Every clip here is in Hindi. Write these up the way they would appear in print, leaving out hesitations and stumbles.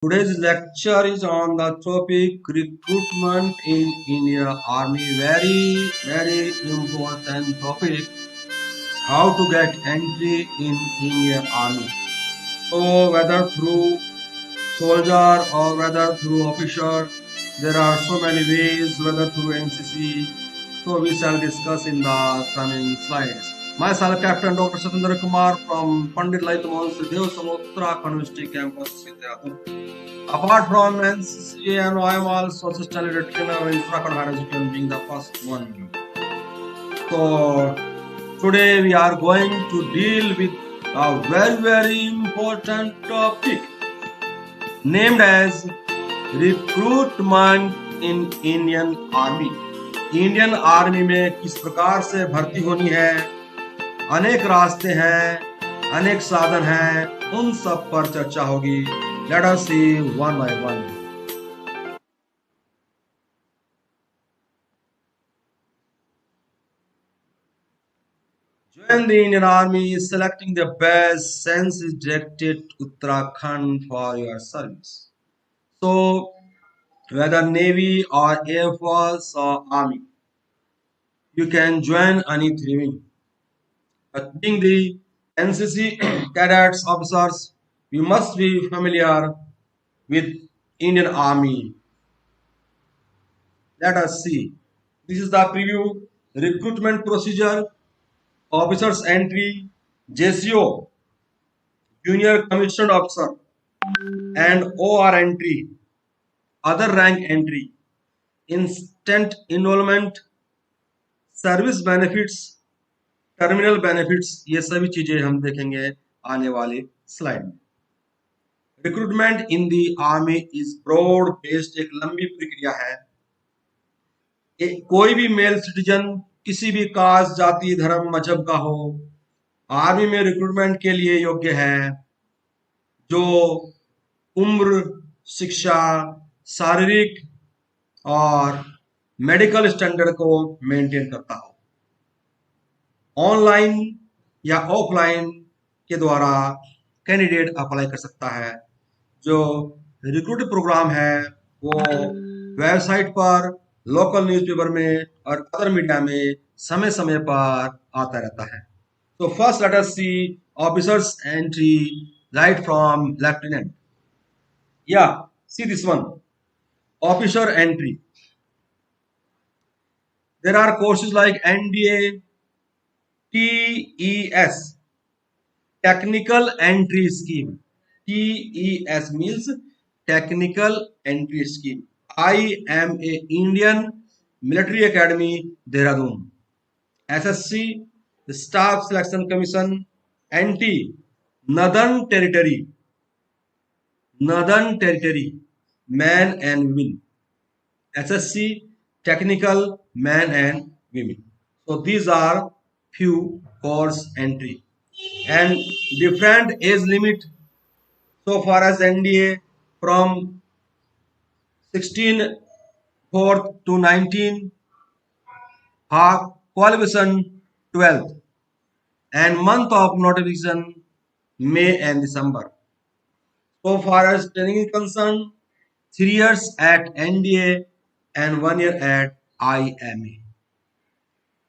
Today's lecture is on the topic recruitment in India Army. Very important topic. How to get entry in India Army. So whether through soldier or whether through officer, there are so many ways. Whether through NCC. So we shall discuss in the coming slides. Myself, Captain Dr. Satendra Kumar from Pandit Lalit Mohun Dev Samutra University campus, Vidyapur. Apart from NCC, and I am also assistant leader trainer in Uttarakhand Higher Education, being the first one. So today we are going to deal with a very important topic named as recruitment in Indian Army. Indian army में किस प्रकार से भर्ती होनी है, अनेक रास्ते हैं, अनेक साधन हैं, उन सब पर चर्चा होगी. Let us see one by one. Join the Indian Army, selecting the best census directed Uttarakhand for your service. So, whether Navy or Air Force or Army, you can join any three. But being the NCC cadets officers, you must be familiar with Indian Army. Let us see. This is the preview recruitment procedure, officers entry, JCO, junior commissioned officer, and OR entry, other rank entry, instant enrollment, service benefits, terminal benefits, ये सभी चीजें हम देखेंगे आने वाले स्लाइड में. Recruitment in the army is broad based, एक लंबी प्रक्रिया है. कोई भी मेल सिटीजन किसी भी कास्ट, जाति, धर्म, मजहब का हो, आर्मी में रिक्रूटमेंट के लिए योग्य है, जो उम्र, शिक्षा, शारीरिक और मेडिकल स्टैंडर्ड को मेंटेन करता हो. ऑनलाइन या ऑफलाइन के द्वारा कैंडिडेट अप्लाई कर सकता है. जो रिक्रूट प्रोग्राम है वो वेबसाइट पर, लोकल न्यूज़पेपर में और अदर मीडिया में समय समय पर आता रहता है. तो first let us see officers entry, right from lieutenant. या see this one, officer entry. There are courses like NDA, TES, technical entry scheme. TES means technical entry scheme. IMA, Indian Military Academy, Dehradun. SSC, Staff Selection Commission. NT, Northern Territory, men and women. SSC, technical, men and women. So these are few course entry and different age limit. So far as NDA from 16 4th to 19, qualification 12th, and month of notification May and December. So far as training is concerned, 3 years at NDA and 1 year at IMA.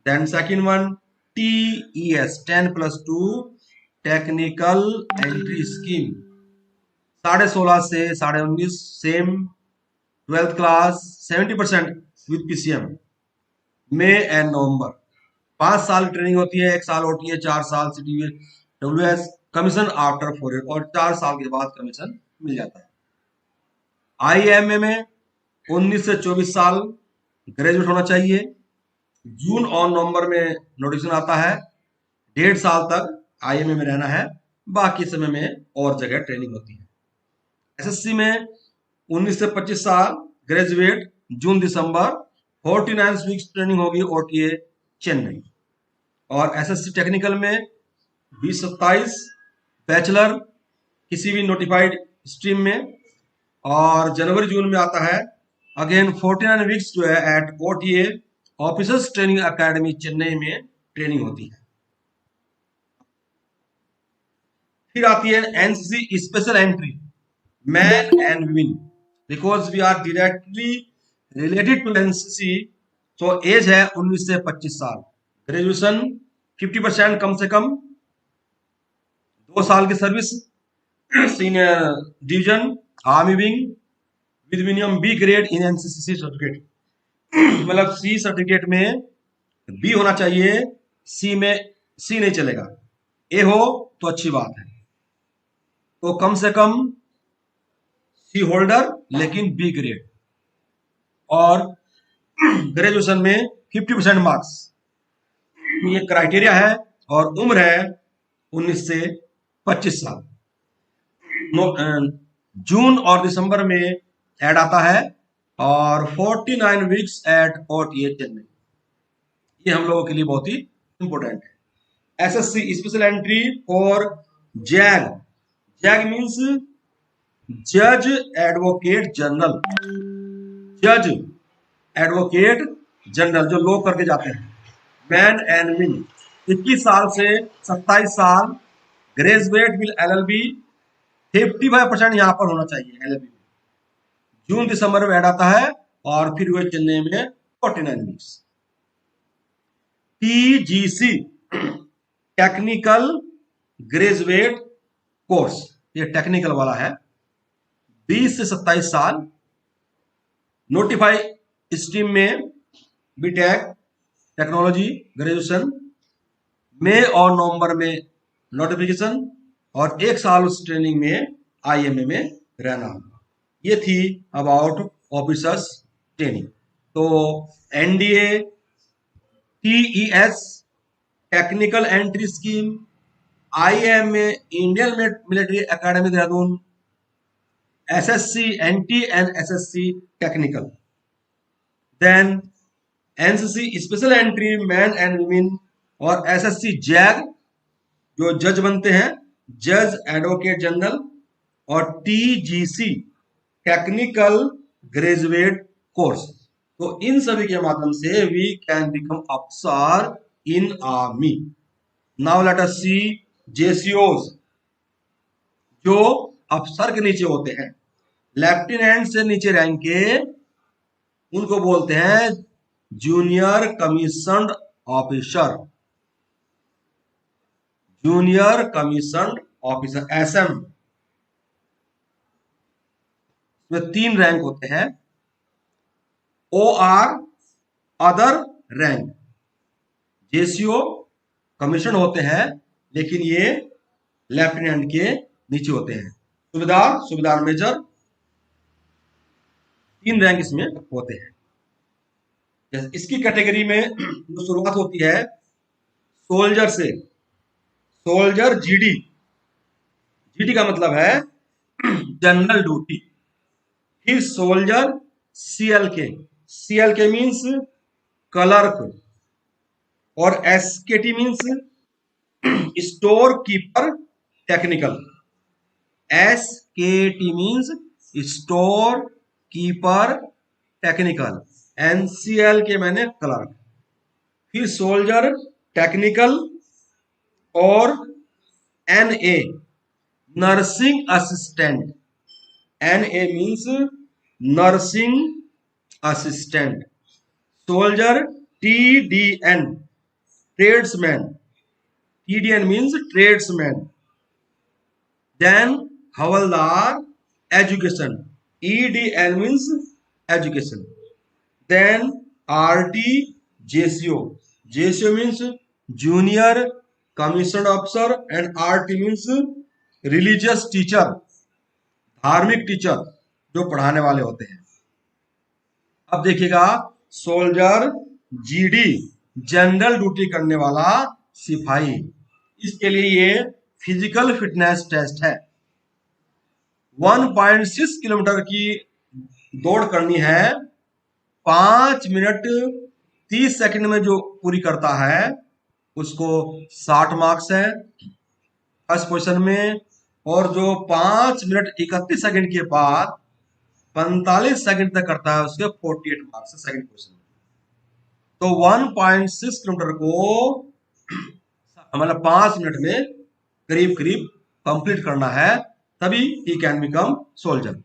Then second one, TES, 10+2 technical entry scheme. 16.5 से 19.5 same, 12th class 70% with PCM. May and November 5 साल ट्रेनिंग होती है, 1 साल OTA, 4 साल CTWS, कमीशन आफ्टर 4 ईयर, और 4 साल के बाद कमीशन मिल जाता है. IMA में 19 से 24 साल ग्रेजुएट होना चाहिए. जून और नवंबर में नोटिफिकेशन आता है. 1.5 साल तक IMA में रहना है, बाकी समय में और जगह ट्रेनिंग होती है. SSC में 19 से 25 साल ग्रेजुएट, जून दिसंबर, 49 वीक्स ट्रेनिंग होगी OTA चेन्नई. और SSC टेक्निकल में 20-27 बैचलर किसी भी नोटिफाइड स्ट्रीम में, और जनवरी जून में आता है अगेन 49 वीक्स जो है at OTA officers training academy Chennai में ट्रेनिंग होती है. फिर आती है NCC special entry. men and women, because we are directly related to NCC. तो एज है 19 से 25 साल. ग्रेजुएशन 50% कम से कम, 2 साल की service, senior division army wing with minimum B grade in NCC certificate. मतलब सी सर्टिफिकेट में बी होना चाहिए, सी में सी नहीं चलेगा. ए हो तो अच्छी बात है. तो कम से कम सी होल्डर लेकिन बी ग्रेड, और ग्रेजुएशन में 50% मार्क्स, ये क्राइटेरिया है. और उम्र है 19 से 25 साल. जून और दिसंबर में ऐड आता है, और 49 वीक्स एट OTA चेन्नई. ये हम लोगों के लिए बहुत ही इंपॉर्टेंट है. SSC special entry for zag. Zag means जज एडवोकेट जनरल. जज एडवोकेट जनरल जो लॉ करके जाते हैं. मैन एंड विन 21 साल से 27 साल. ग्रेजुएट विल LLB 55% यहाँ पर होना चाहिए LLB. जून दिसंबर में ऐड आता है, और फिर हुए चेन्नई में 49 weeks. TGC technical graduate course, ये टेक्निकल वाला है. 20 से 27 साल. नोटिफाई स्ट्रीम में बीटेक टेक्नोलॉजी ग्रेजुएशन, मई और नवंबर में नोटिफिकेशन, और 1 साल उस ट्रेनिंग में IMA में रहना होगा. ये थी अबाउट ऑफिसर्स ट्रेनिंग. तो NDA, TES technical entry scheme, IMA Indian military academy Dehradun, SSC NT and SSC technical, then NCC special entry man and women, और SSC जैग जो जज बनते हैं, जज एडवोकेट जनरल, और TGC टेक्निकल ग्रेजुएट कोर्स. तो इन सभी के माध्यम से वी कैन बिकम अफसर in army. Now let us see JCOs जो अफसर के नीचे होते हैं, लेफ्टिनेंट से नीचे रैंक के, उनको बोलते हैं junior commissioned officer. Junior commissioned officer SM में 3 रैंक होते हैं. OR other rank. JCO commission होते हैं, लेकिन ये लेफ्टिनेंट के नीचे होते हैं. सूबेदार, सूबेदार मेजर, 3 रैंक इसमें होते हैं. इसकी कैटेगरी में जो शुरुआत होती है सोल्जर से. Soldier GD. GD का मतलब है जनरल ड्यूटी. फिर soldier CLK. CLK means clerk, और SKT means store keeper technical. SKT means store keeper technical. NCL के मैंने क्लर्क. फिर सोल्जर टेक्निकल, और NA nursing assistant. NA means nursing assistant. Soldier TDN tradesman. TDN means tradesman. Then havildar education. EDL means education. Then RT JCO. JCO means junior commissioned officer, and RT means religious teacher, धार्मिक टीचर जो पढ़ाने वाले होते हैं. अब देखिएगा सोल्जर GD जनरल ड्यूटी करने वाला सिपाही. इसके लिए ये फिजिकल फिटनेस टेस्ट है. 1.6 किलोमीटर की दौड़ करनी है. 5 मिनट 30 सेकंड में जो पूरी करता है उसको 60 मार्क्स है फर्स्ट पोजीशन में. और जो 5 मिनट 31 सेकंड के बाद 45 सेकंड तक करता है उसके 48 मार्क्स है सेकंड पोजीशन में. तो 1.6 किलोमीटर को मतलब 5 मिनट में करीब करीब कंप्लीट करना है, तभी ही कैन बिकम सोल्जर।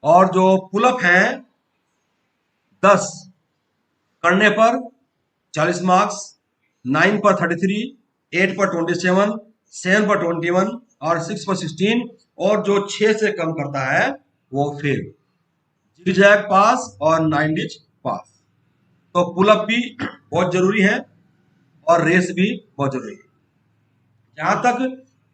और जो पुलअप हैं 10 करने पर 40 मार्क्स, 9 पर 33, 8 पर 27, 7 पर 21 और 6 पर 16, और जो 6 से कम करता है वो फेल। जिगजैग पास और 9 डिज पास। तो पुलअप भी बहुत जरूरी है और रेस भी बहुत जरूरी है। जहां तक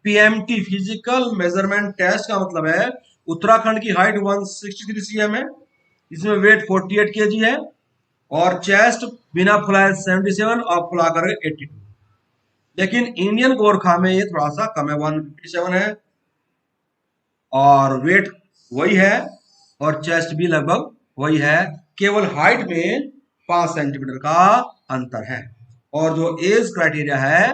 पीएमटी फिजिकल मेजरमेंट टेस्ट का मतलब है, उत्तराखंड की हाइट 163 cm है, इसमें वेट 48 kg है, और चेस्ट बिना फुलाए 77 और फुलाकर 82। लेकिन इंडियन गोरखा में ये थोड़ा सा कम है, 157 है, और वेट वही है, और चेस्ट भी लगभग वही है, केवल हाइट में 5 सेंटीमीटर का अंतर है। और जो एज क्राइटेरिया है,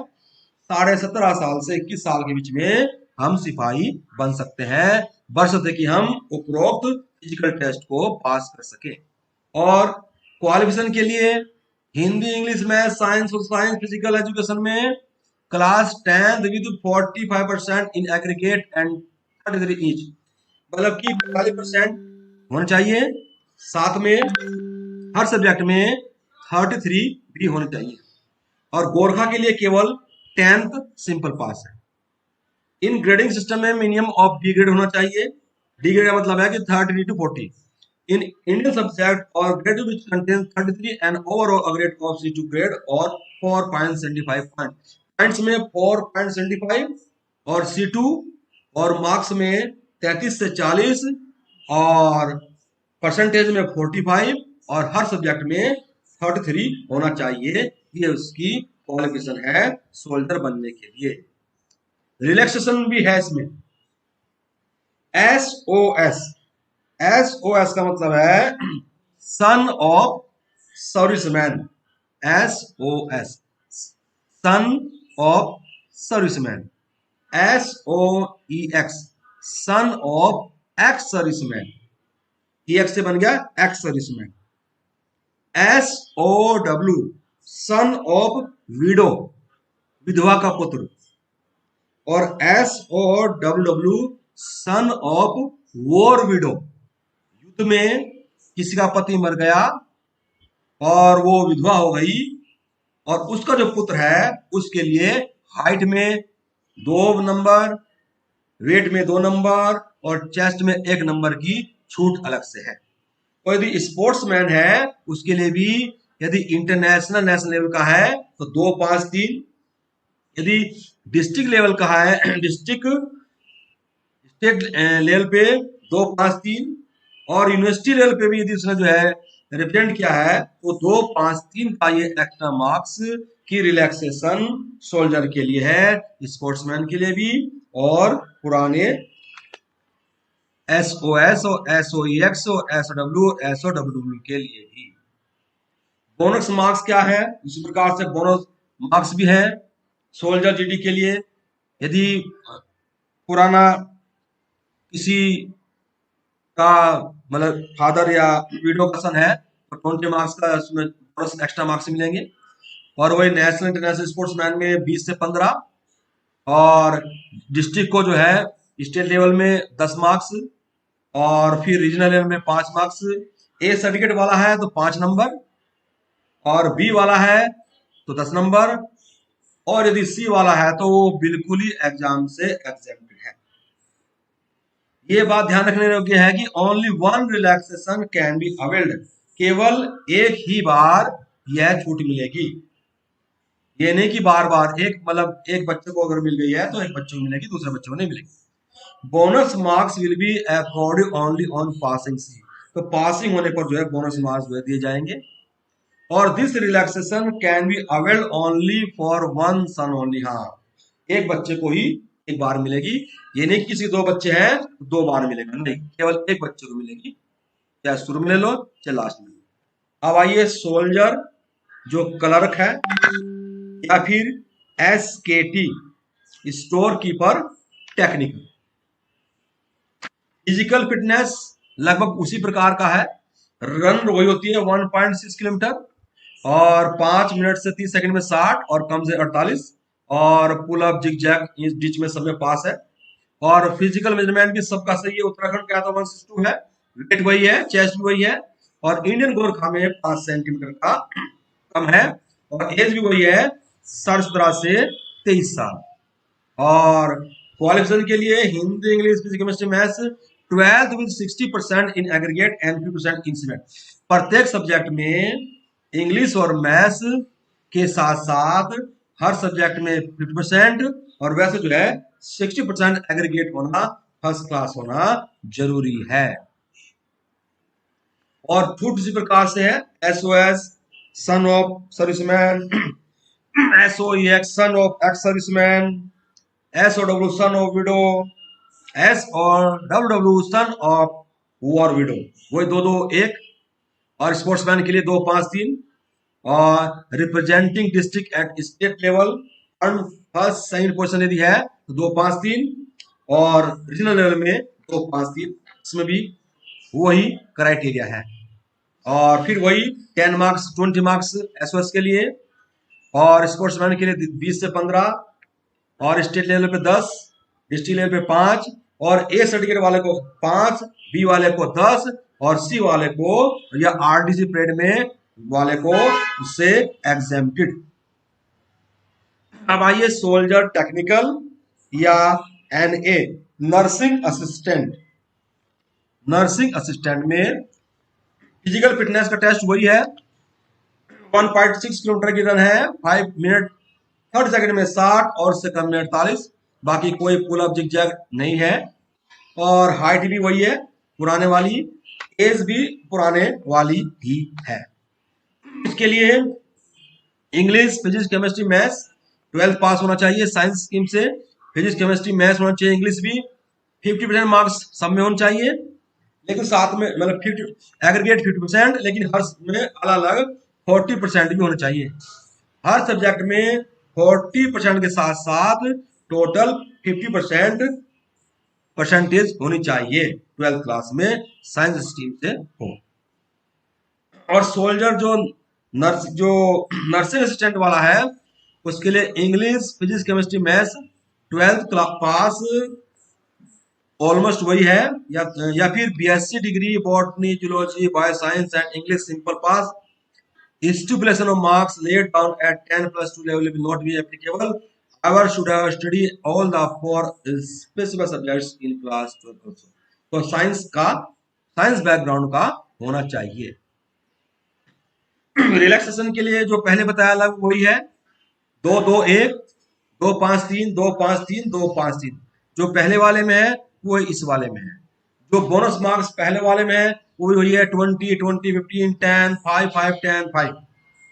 17.5 साल से 21 साल के बीच में हम सिपाही बन सकते हैं, बशर्ते कि हम उपरोक्त फिजिकल टेस्ट को पास कर सके। और क्वालिफिकेशन के लिए हिंदी, इंग्लिश, मैथ, साइंस और साइंस फिजिकल एजुकेशन में class 10th with 45% in aggregate and 33 each, मतलब कि 45% होना चाहिए, साथ में हर सब्जेक्ट में 33 भी होने चाहिए। और गोरखा के लिए केवल 10th सिंपल पास है। इन ग्रेडिंग सिस्टम में मिनिमम ऑफ डी ग्रेड होना चाहिए। डी ग्रेड का मतलब है कि 30 to 40 इन इंडियन सब्जेक्ट और grade which contain 33 and overall grade of C2 grade और 4.75 पॉइंट्स में 4.75 और C2, और मार्क्स में 33 से 40 और परसेंटेज में 45 और हर सब्जेक्ट में 33 होना चाहिए। ये उसकी क्वालिफिकेशन है सोल्जर बनने के लिए। रिलैक्सेशन भी है इसमें। SOS, SOS का मतलब है son of serviceman. SOS, son of serviceman. SOEX, son of ex serviceman. EX से बन गया ex serviceman. SOW, son of window, विधवा का पुत्र। और SOWW, son of war window, युद्ध में किसी का पति मर गया और वो विधवा हो गई, और उसका जो पुत्र है उसके लिए हाइट में 2 नंबर, वेट में 2 नंबर और चेस्ट में 1 नंबर की छूट अलग से है। और यदि स्पोर्ट्समैन है उसके लिए भी, यदि इंटरनेशनल नेशनल लेवल का है तो 2, 5, 3, यदि डिस्ट्रिक्ट लेवल का है, डिस्ट्रिक्ट स्टेट लेवल पे 2, 5, 3, और यूनिवर्सिटी लेवल पे भी यदि उसने जो है रिप्रेजेंट किया है तो 2, 5, 3 का ये एक्स्ट्रा मार्क्स की रिलैक्सेशन सोल्जर के लिए है, स्पोर्ट्समैन के लिए भी, और पुराने SOS और SOEX और SOW के लिए भी। बोनस मार्क्स क्या है? इसी प्रकार से बोनस मार्क्स भी है सोल्जर जीडी के लिए। यदि पुराना किसी का मतलब फादर या विडो का सन है तो 20 मार्क्स का उसमें बोनस एक्स्ट्रा मार्क्स मिलेंगे। और वही नेशनल इंटरनेशनल स्पोर्ट्समैन में 20 से 15, और डिस्ट्रिक्ट को जो है स्टेट लेवल में 10 मार्क्स, और फिर रीजनल लेवल में 5 मार्क्स। ए सर्टिफिकेट वाला है तो 5 नंबर, और बी वाला है तो 10 नंबर, और यदि सी वाला है तो वो बिल्कुल ही एग्जाम से एग्जेम्प्टेड है। ये बात ध्यान रखने योग्य है कि only one relaxation can be availed, केवल एक ही बार यह छूट मिलेगी। ये नहीं कि बार बार एक, मतलब एक बच्चे को अगर मिल गई है तो एक बच्चे को मिलेगी, दूसरे बच्चे को नहीं मिलेगी। Bonus marks will be accorded only on passing C, तो पासिंग होने पर जो है बोनस मार्क्स दिए जाएंगे। और this relaxation can be availed only for one son only, हाँ एक बच्चे को ही एक बार मिलेगी। ये नहीं किसी 2 बच्चे हैं तो 2 बार मिलेगा, नहीं, केवल एक बच्चे को मिलेगी, चाहे शुरू में ले लो चाहे लास्ट में। अब आइए सोल्जर जो क्लर्क है, या फिर SKT, store keeper technical. Physical fitness लगभग उसी प्रकार का है। रन वही होती है 1.6 किलोमीटर, और 5 मिनट से 30 सेकंड में 60 और कम से 48, और pull up zig zag ditch में सब में पास है। और फिजिकल मेजरमेंट भी सबका सही है। उत्तराखंड का तो 162 है, वेट वही है, चेस्ट भी वही है, और इंडियन गोरखा में 5 सेंटीमीटर का कम है, और एज भी वही है 17.5 से 23 साल। और क्वालिफिकेशन के लिए Hindi, English, physics, chemistry, maths 12th with 60% in aggregate and 50% incident. प्रत्येक सब्जेक्ट में इंग्लिश और मैथ्स के साथ साथ हर सब्जेक्ट में 50% और वैसे जो है 60% एग्रीगेट होना, फर्स्ट क्लास होना जरूरी है। और छूट इसी प्रकार से है, SOS son of serviceman, SOEX son of ex serviceman, SOW son of window, S और WW son of war window, वही 2 2 1। और स्पोर्ट्समैन के लिए 2 5 3, और representing district at state level first second position यदि है तो 2 5 3, और रीजनल लेवल में 2 5 3, इसमें भी वही क्राइटेरिया है। और फिर वही 10 मार्क्स 20 मार्क्स एसओएस के लिए, और स्पोर्ट्समैन के लिए 20 से 15, और स्टेट लेवल पे 10, डिस्ट्रिक्ट लेवल पे 5, और ए सर्टिफिकेट वाले को 5, बी वाले को 10, और सी वाले को या आरडीसी परेड में वाले को उससे एग्जेम्प्टेड। अब आइए सोल्जर टेक्निकल या NA nursing assistant. Nursing assistant में फिजिकल फिटनेस का टेस्ट वही है, 1.6 किलोमीटर की रन है, 5 मिनट 30 सेकंड में 60 और सेकंड में 48, बाकी कोई पुल अप जिग जैग नहीं है। और हाइट भी वही है पुराने वाली, एज भी पुराने वाली ही है। इसके लिए English, physics, chemistry, maths 12th पास होना चाहिए साइंस स्ट्रीम से, फिजिक्स, केमिस्ट्री, मैथ्स होना चाहिए, इंग्लिश भी 50% मार्क्स सब में होने चाहिए, लेकिन साथ में मतलब 50 एग्रीगेट 50%, लेकिन हर में अलग अलग 40% भी होना चाहिए। हर सब्जेक्ट में 40% के साथ साथ टोटल 50% परसेंटेज होनी चाहिए 12th क्लास में साइंस स्ट्रीम से हो। और सोल्जर जो नर्सिंग असिस्टेंट वाला है उसके लिए English, physics, chemistry, maths 12th पास ऑलमोस्ट वही है, या फिर BSc degree botany, zoology, bio science and English simple past. Stipulation of marks laid down at 10+2 level will not be applicable. However, should have studied all the 4 specific subjects in class 12 also. तो साइंस बैकग्राउंड का होना चाहिए। रिलैक्सेशन के लिए जो पहले बताया अलग वही है, 2 2 1, 2 5 3, 2 5 3, 2 5 3, जो पहले वाले में है वो इस वाले में है। जो बोनस मार्क्स पहले वाले में है वो भी वही है 20 20 15 10 5 5 10 5।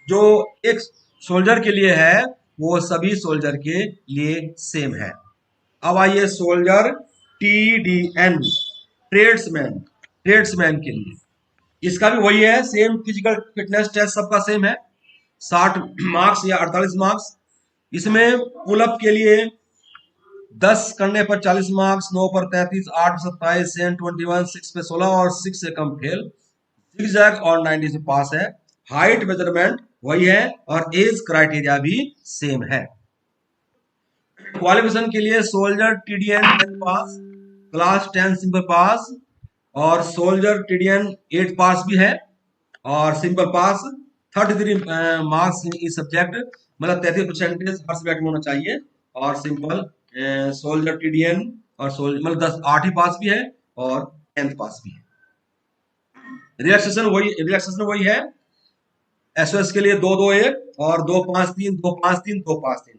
जो एक सोल्जर के लिए है वो सभी सोल्जर के लिए सेम है। अब आइए सोल्जर TDN ट्रेड्समैन के लिए, इसका भी वही है सेम, फिजिकल फिटनेस टेस्ट सबका सेम है, 60 मार्क्स या 48 मार्क्स। इसमें पुलअप के लिए 10 करने पर 40 मार्क्स, 9 पर 33, 8 पर 27, 7 21, 6 पे 16 और 6 से कम फेल, जिगजैग और 90 से पास है। हाइट मेजरमेंट वही है और एज क्राइटेरिया भी सेम है। क्वालिफिकेशन के लिए सोल्जर TDN 10 पास, क्लास 10 सिंपल पास, और सोल्जर TDN 8 पास भी है, और simple past 33 marks in subject, मतलब 33% हर सब्जेक्ट में होना चाहिए। और सिंपल सोल्जर TDN और मतलब 10 8 ही पास भी है और 10th पास भी है। रिलैक्सेशन वही है, एसओएस के लिए 2 2 1 और 2 5 3, 2 5 3, 2 5 3।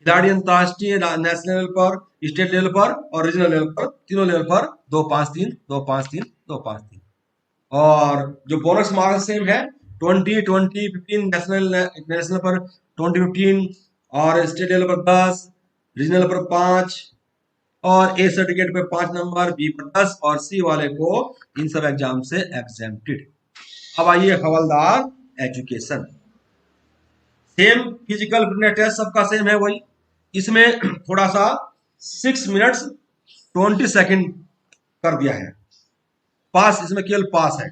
खिलाड़ी अंतरराष्ट्रीय, नेशनल लेवल पर, स्टेट लेवल पर और रीजनल लेवल पर, तीनों लेवल पर 2 5 3, 2 5 3, 2 5 3। और जो बोनस मार्क्स सेम है 20 20 15, नेशनल पर 20 15, और स्टेट लेवल पर 10, रीजनल पर 5, और ए सर्टिफिकेट पे 5 नंबर, बी पर 10, और सी वाले को इन सब एग्जाम से एग्जेम्प्टेड। अब आइए Havildar education, same physical fitness test सबका सेम है वही, इसमें थोड़ा सा 6 मिनट्स 20 सेकंड कर दिया है। पास इसमें केवल पास है,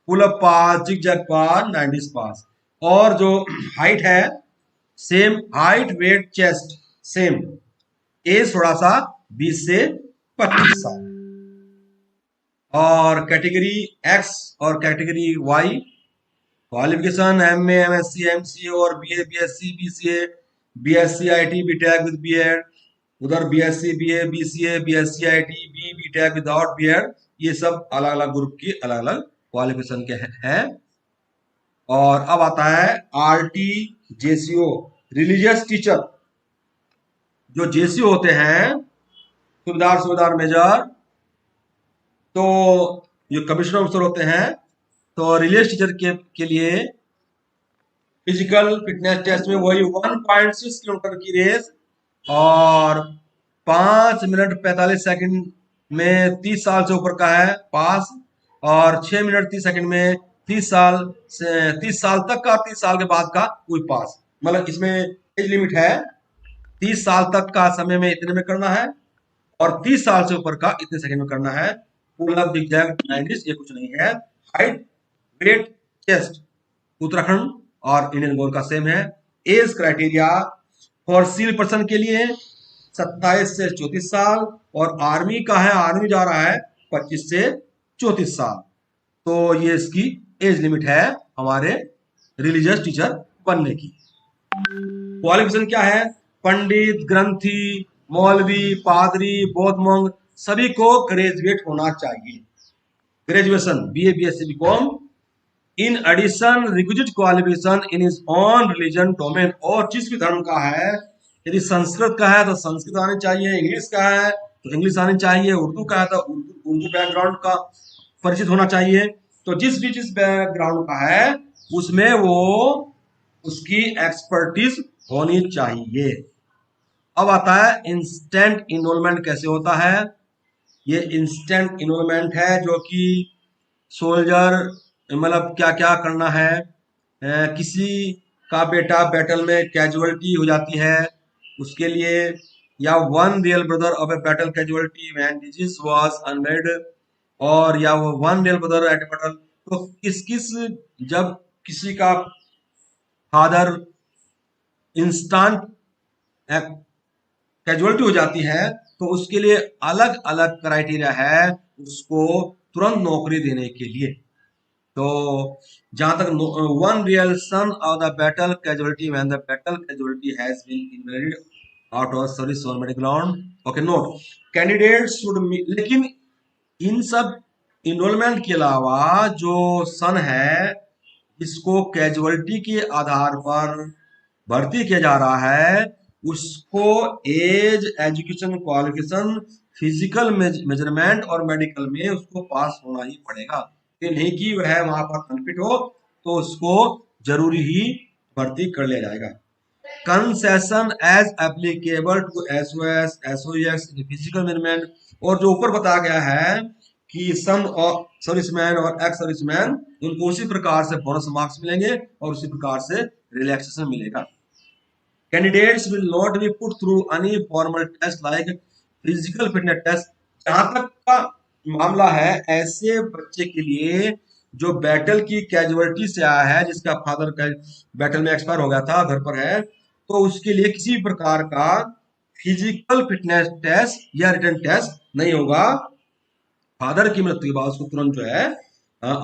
पुलअप पास, जिगजैग पास, 90 पास। और जो हाइट है same, height weight chest same, age थोड़ा सा 20 से 25 साल। और कैटेगरी एक्स और category Y, qualification MA, MSc, MCA और BA, BSc, BCA, BSc IT, BTech with BEd, उधर BSc, BA, BCA, BSc IT, BTech without BEd, ये सब अलग अलग ग्रुप की अलग अलग क्वालिफिकेशन के हैं। और अब आता है आरटी जेसीओ, रिलीजियस टीचर। जो जेसीओ होते हैं, सुबेदार मेजर, तो जो कमिश्नर ऑफिसर होते हैं, तो रिलीजियस टीचर के लिए फिजिकल फिटनेस टेस्ट में वही 1.6 किलोमीटर की रेस और 5 मिनट 45 सेकंड में 30 साल से ऊपर का है पास, और 6 मिनट 30 सेकंड में 30 साल से 30 साल तक का, 30 साल के बाद का कोई पास। मतलब इसमें एज लिमिट है, 30 साल तक का समय में इतने में करना है और 30 साल से ऊपर का इतने सेकंड में करना है। पुल अप, जिग जैग, 90, ये कुछ नहीं है। हाइट, वेट, चेस्ट उत्तराखंड और इंडियन गोल का सेम है। Age criteria for civil person के लिए 27 से 34 साल, और आर्मी का है, आर्मी जा रहा है 25 से 34 साल। तो ये इसकी एज लिमिट है हमारे रिलीजियस टीचर बनने की। क्वालिफिकेशन क्या है? पंडित, ग्रंथी, मौलवी, पादरी, बौद्ध monk सभी को ग्रेजुएट होना चाहिए। Graduation BA, BSc, BCom. In addition requisite qualification in his own religion domain, और जिस भी धर्म का है, यदि संस्कृत का है तो संस्कृत आनी चाहिए, इंग्लिश का है तो इंग्लिश आनी चाहिए, उर्दू का है तो उर्दू बैकग्राउंड का परिचित होना चाहिए। तो जिस बैकग्राउंड का है उसमें वो उसकी एक्सपर्टीज होनी चाहिए। अब आता है इंस्टेंट इनरोलमेंट कैसे होता है। ये इंस्टेंट इनरोलमेंट है जो कि सोल्जर, मतलब क्या क्या करना है। किसी का बेटा बैटल में कैजुअलिटी हो जाती है, उसके लिए, या one real brother of a battle casualty when deceased was unmarried, और या वो one real brother at battle. तो किस किस, जब किसी का फादर इंस्टेंट कैजुअलिटी हो जाती है तो उसके लिए अलग अलग क्राइटेरिया है उसको तुरंत नौकरी देने के लिए। तो जहां तक one real son of the battle casualty when the battle casualty has been invalid out of service और medical ground. Okay, note candidate should, लेकिन इन सब इनरोलमेंट के अलावा जो सन है जिसको कैजुअलिटी के आधार पर भर्ती किया जा रहा है, उसको age, education qualification, physical measurement और मेडिकल में उसको पास होना ही पड़ेगा। ये नहीं कि वह वहां पर अनफिट हो तो उसको जरूरी ही भर्ती कर लिया जाएगा। Concession age applicable to SOS, SOX, physical measurement, और जो ऊपर बताया गया है कि सम ऑफ सर्विसमैन और एक्स सर्विसमैन, उनको उसी प्रकार से बोनस मार्क्स मिलेंगे और उसी प्रकार से रिलैक्सेशन मिलेगा। Candidates will not be put through any formal test like physical fitness test। जहां तक का मामला है, ऐसे बच्चे के लिए जो बैटल की कैजुअलिटी से आया है, जिसका फादर का बैटल में एक्सपायर हो गया था, घर पर है, तो उसके लिए किसी प्रकार का फिजिकल फिटनेस टेस्ट या रिटन टेस्ट नहीं होगा। फादर की मृत्यु के बाद उसको तुरंत जो है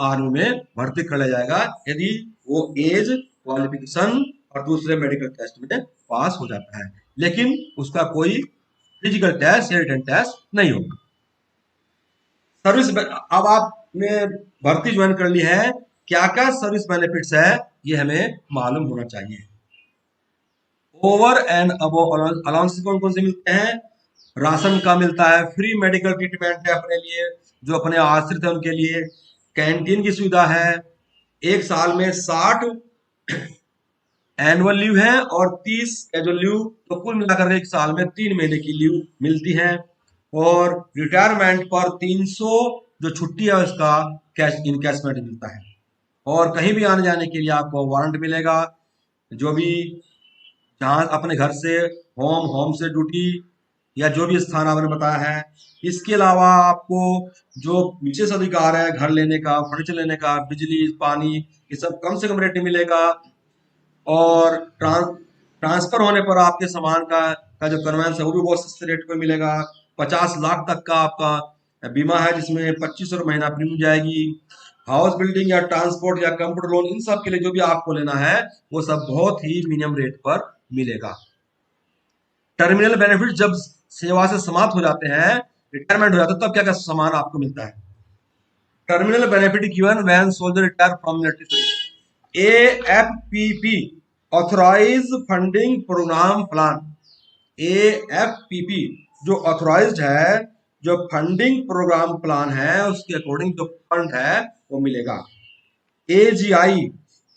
आर्मी में भर्ती कर लिया जाएगा यदि वो एज, क्वालिफिकेशन और दूसरे मेडिकल टेस्ट में पास हो जाता है, लेकिन उसका कोई फिजिकल टेस्ट या रिटन टेस्ट नहीं होगा। सर्विस, अब आपने भर्ती ज्वाइन कर ली है, क्या क्या सर्विस बेनिफिट्स है ये हमें मालूम होना चाहिए। ओवर एंड अबव अलाउंस कौन कौन से मिलते हैं? राशन का मिलता है, फ्री मेडिकल ट्रीटमेंट है अपने लिए, जो अपने आश्रित है उनके लिए, कैंटीन की सुविधा है, एक साल में 60 एनुअल लीव है और 30 कैजुअल लीव, तो कुल मिलाकर एक साल में 3 महीने की लीव मिलती है। और रिटायरमेंट पर 300 जो छुट्टी है उसका कैश इनकैशमेंट मिलता है। और कहीं भी आने जाने के लिए आपको वारंट मिलेगा, जो भी जहां अपने घर से होम, होम से ड्यूटी, या जो भी स्थान आपने बताया है। इसके अलावा आपको जो विशेष अधिकार है, घर लेने का, फर्नीचर लेने का, बिजली, पानी, ये सब कम से कम रेट में मिलेगा। और ट्रांसफर होने पर आपके सामान का जो कन्वेंस है वो भी बहुत सस्ते रेट पर मिलेगा। 50 लाख तक का आपका बीमा है, जिसमें 2500 महीना प्रीमियम जाएगी। हाउस बिल्डिंग या ट्रांसपोर्ट या कंप्यूटर लोन, इन सब के लिए जो भी आपको लेना है वो सब बहुत ही मिनिमम रेट पर मिलेगा। टर्मिनल बेनिफिट, जब सेवा से समाप्त हो जाते हैं, रिटायरमेंट हो जाता है, तब क्या क्या सामान आपको मिलता है। Terminal benefit given when soldier retire from military service. AFPP authorize funding program plan. AFPP जो ऑथराइज्ड है, जो फंडिंग प्रोग्राम प्लान है, उसके अकॉर्डिंग जो फंड है वो मिलेगा। AGI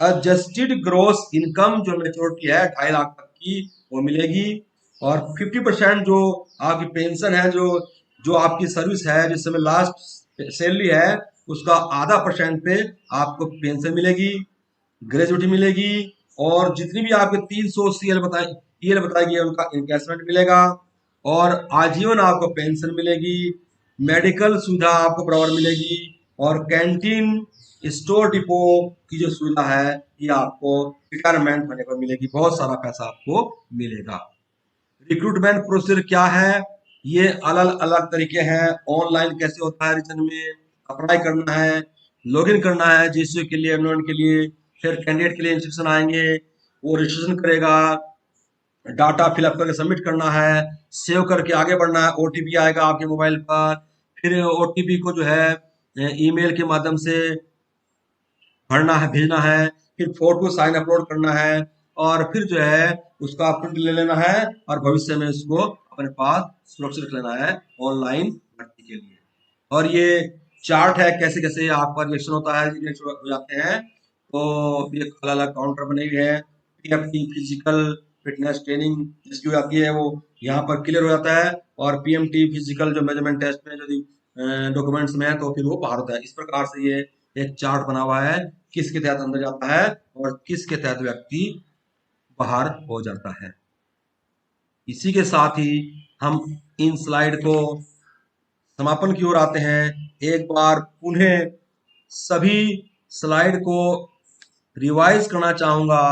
एडजस्टेड ग्रोस इनकम, जो मेच्योरिटी है 2.5 लाख तक की, वो मिलेगी। और 50% जो आपकी पेंशन है, जो जो आपकी सर्विस है, जिस समय लास्ट सैलरी है, उसका आधा % पे आपको पेंशन मिलेगी, ग्रेजुटी मिलेगी। और जितनी भी आपके 300 CL बताई गई है, उनका इन्वेस्टमेंट मिलेगा। और आजीवन आपको पेंशन मिलेगी, मेडिकल सुविधा आपको बराबर मिलेगी। और कैंटीन, स्टोर डिपो की जो सुविधा है, ये आपको रिटायरमेंट होने पर मिलेगी। बहुत सारा पैसा आपको मिलेगा। रिक्रूटमेंट प्रोसीजर क्या है, ये अलग अलग तरीके हैं। ऑनलाइन कैसे होता है, रीजन में अप्लाई करना है, लॉगिन करना है जीएसयू के लिए, एनरोलमेंट के लिए। फिर कैंडिडेट के लिए इंस्ट्रक्शन आएंगे, वो रजिस्ट्रेशन करेगा, डाटा फिलअप करके सबमिट करना है, सेव करके आगे बढ़ना है। OTP आएगा आपके मोबाइल पर, फिर OTP को जो है ईमेल के माध्यम से भरना है, भेजना है। फिर फोटो साइन अपलोड करना है, और फिर जो है उसका प्रिंट ले लेना है, और भविष्य में उसको अपने पास सुरक्षित रख लेना है ऑनलाइन भर्ती के लिए। और ये चार्ट है, कैसे कैसे आपका रिएक्शन होता है, रिएक्शन हो जाते हैं। तो ये अलग अलग काउंटर बने हुए हैं। PFT फिजिकल फिटनेस ट्रेनिंग जिसकी हो जाती है, वो यहाँ पर क्लियर हो जाता है। और PMT फिजिकल जो मेजरमेंट टेस्ट में यदि डॉक्यूमेंट्स में है, तो फिर वो बाहर होता है। इस प्रकार से ये एक चार्ट बना हुआ है, किसके तहत अंदर जाता है और किसके तहत व्यक्ति बाहर हो जाता है। इसी के साथ ही हम इन स्लाइड को समापन की ओर आते हैं। एक बार पुनः सभी स्लाइड को रिवाइज करना चाहूंगा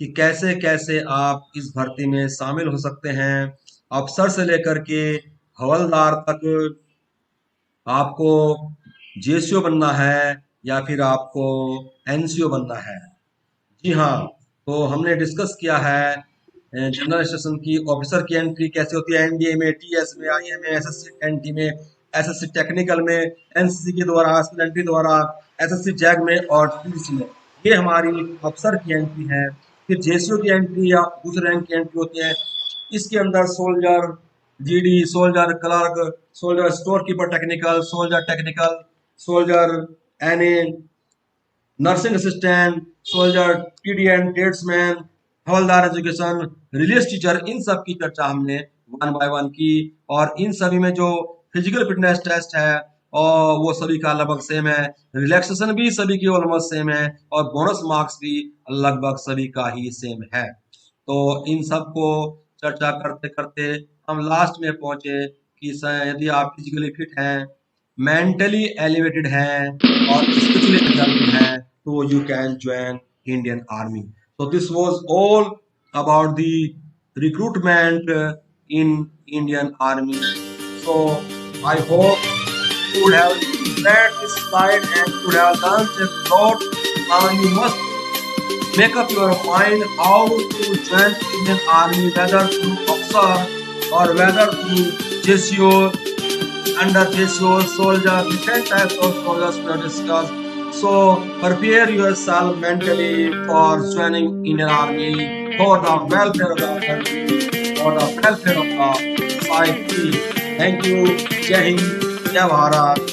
कि कैसे कैसे आप इस भर्ती में शामिल हो सकते हैं। अफसर से लेकर के हवलदार तक आपको JCO बनना है या फिर आपको NCO बनना है। जी हाँ, तो हमने डिस्कस किया है जनरल स्टेशन की ऑफिसर की एंट्री कैसे होती है, NDA में, TS में, IA में, SSC NT में, SSC टेक्निकल में, NCC के द्वारा, एस्पिरेंट द्वारा, SSC जैग में और TC में। ये हमारी अफसर की एंट्री है। फिर JCO की एंट्री या दूसरे रैंक की एंट्री होती है। इसके अंदर soldier, GD, soldier clerk, soldier store keeper technical, soldier technical, soldier NA, nursing assistant, soldier, TDN, tradesman, Havildar education, religious teacher, इन सब की चर्चा हमने 1 बाय 1 की। और इन सभी में जो फिजिकल फिटनेस टेस्ट है, और वो सभी का लगभग सेम है, रिलैक्सेशन भी सभी की ऑलमोस्ट सेम है, और बोनस मार्क्स भी लगभग सभी का ही सेम है। तो इन सब को चर्चा करते करते हम लास्ट में पहुंचे कि यदि आप फिजिकली फिट हैं, मेंटली एलिवेटेड हैं और स्पिरिचुअली एग्जाल्टेड हैं, तो you can join Indian army. So this was all about the recruitment in Indian Army. So I hope you would have read this slide and would have learned a lot. Now you must make up your mind how to join Indian Army, whether through officer or whether through JCO, under JCO, soldier, different types of soldiers we have discussed. So prepare yourself mentally for joining Indian Army for the welfare of the country, for the welfare of the society. Thank you. Jai Hind, Jai Bharat.